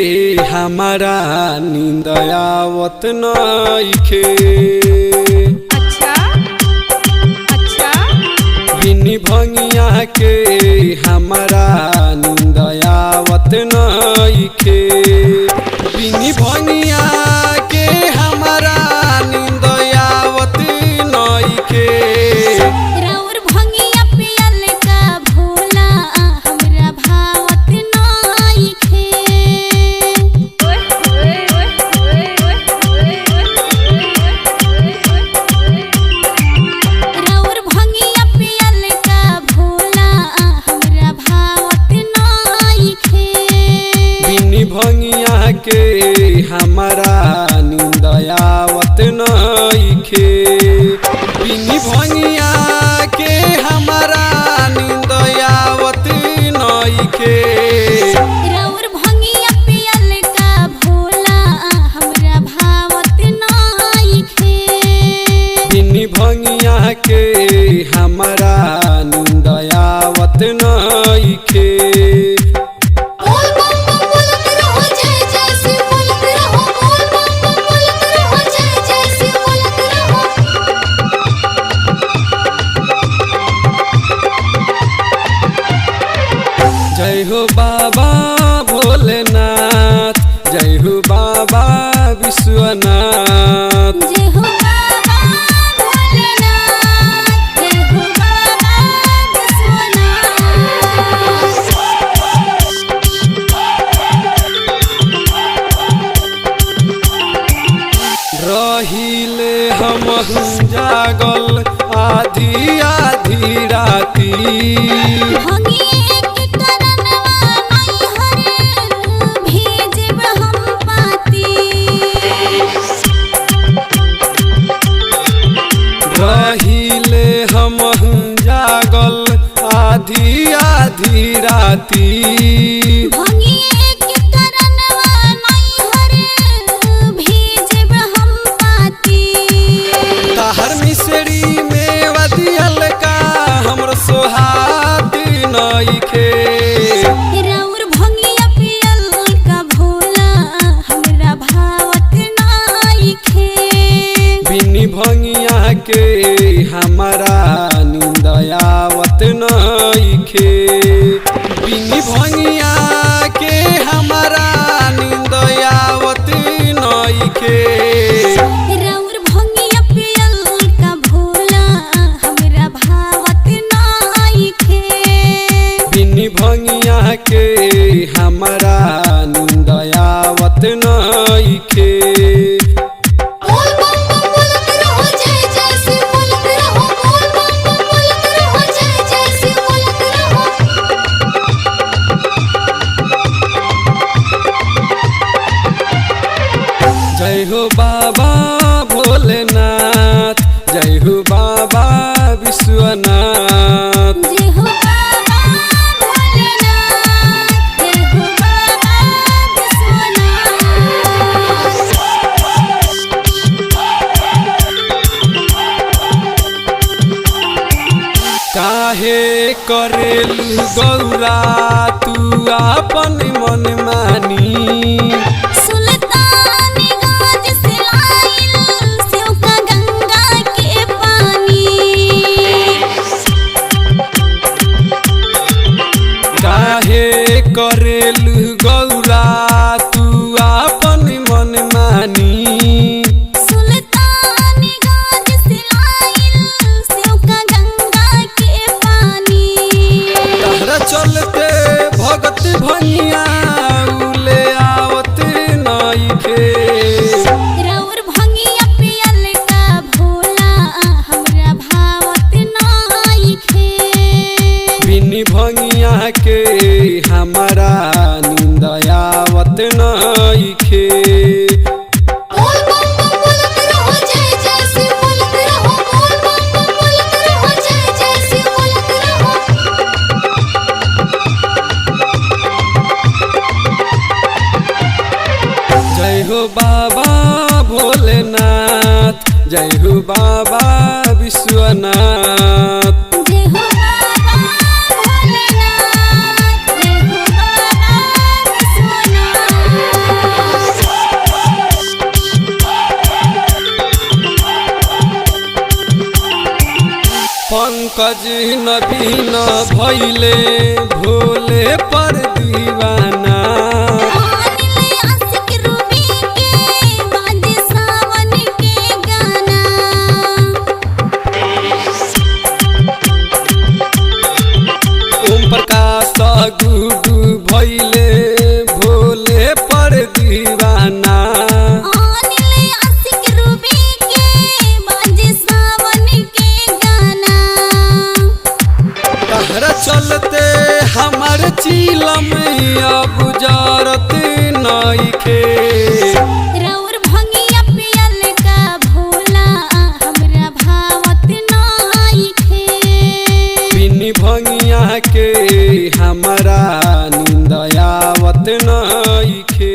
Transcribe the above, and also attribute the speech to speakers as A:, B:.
A: हमारा नींद आवत नइखे।
B: अच्छा अच्छा
A: बिनी भंगिया के हमारा नींद आवत नइखे। बिनी भंगिया के हमारा नींद आवत नइखे।
B: राउर भंगिया पियल का भोला हमरा भावत नइखे। राउर भंगिया पियल का भोला हमरा भावत नइखे।
A: बिनी भंगिया के हमारा नींद आवत नइखे। बिनी भंगिया के हमारा नींद आवत नइखे।
B: राउर भंगिया पियल का भोला हमरा भावत नइखे।
A: बिनी भंगिया के हमारा नींद आवत नइखे।
B: बोल बम बम बोलत रहो जय जय शिव बोलत रहो। बोल बम बम बोलत रहो जय जय शिव बोलत रहो।
A: जय हो बाबा भोलेनाथ, जय हो बाबा विश्वनाथ।
B: जय हो बाबा भोलेनाथ, जय हो बाबा
A: रहिले हम जागल आधी आधी राती।
B: भंगिए के करनवा नैहर भेजब हम पाती।
A: रहिले हम जागल आधी आधी राती।
B: भंगिए के करनवा नैहर भेजब हम पाती।
A: ताहर मिसरी में वदियल का हमर सोहात नइखे।
B: राउर भंगिया पियल का भोला हमरा भावत नइखे।
A: बिनी भंगिया के हमारा नींद आवत नइखे। बिनी भंगिया के हमारा नींद आवत नइखे।
B: राउर भंगिया पियल का भोला हमरा भावत नइखे।
A: बिनी भंगिया के हमारा नींद आवत नइखे।
B: बोल बम बम बोलत रहो जय जय शिव बोलत रहो। बोल बम बम बोलत रहो जय जय शिव बोलत रहो।
A: जय हो बाबा भोलेनाथ, जय हो बाबा विश्वनाथ।
B: जय हो बाबा भोलेनाथ, जय हो बाबा विश्वनाथ।
A: काहे करेलू गौरा तू आपन मन मानी।
B: सुल्तानगंज से लाइल सेव का गंगा के पानी।
A: काहे करेलू गौरा तू आपन मन मानी।
B: सुल्तानगंज से लाइल सेव का गंगा के पानी।
A: तहरा चलते भगत भंगिया उले आवत नइखे।
B: राउर भंगिया पियल का भोला हमरा भावत नइखे।
A: बिनी भंगिया के हमारा नींद आवत नइखे।
B: बोल बम बम बोलत रहो जय जय शिव बोलत रहो। बोल बम बम बोलत रहो जय जय शिव बोलत रहो।
A: जय हो बाबा भोलेनाथ, जय हो बाबा विश्वनाथ।
B: जय हो बाबा भोलेनाथ, जय हो बाबा विश्वनाथ।
A: पंकज नवीन भैले भोले पर दीवाना ओम प्रकाश गुडू भैले भोले पर दीवाना तहरा चलते हमार चीलम अब जरत नइखे
B: राउर भंगिया पियल का भोला हमरा भावत नइखे
A: बिनी भंगिया के हमारा नींद आवत नइखे।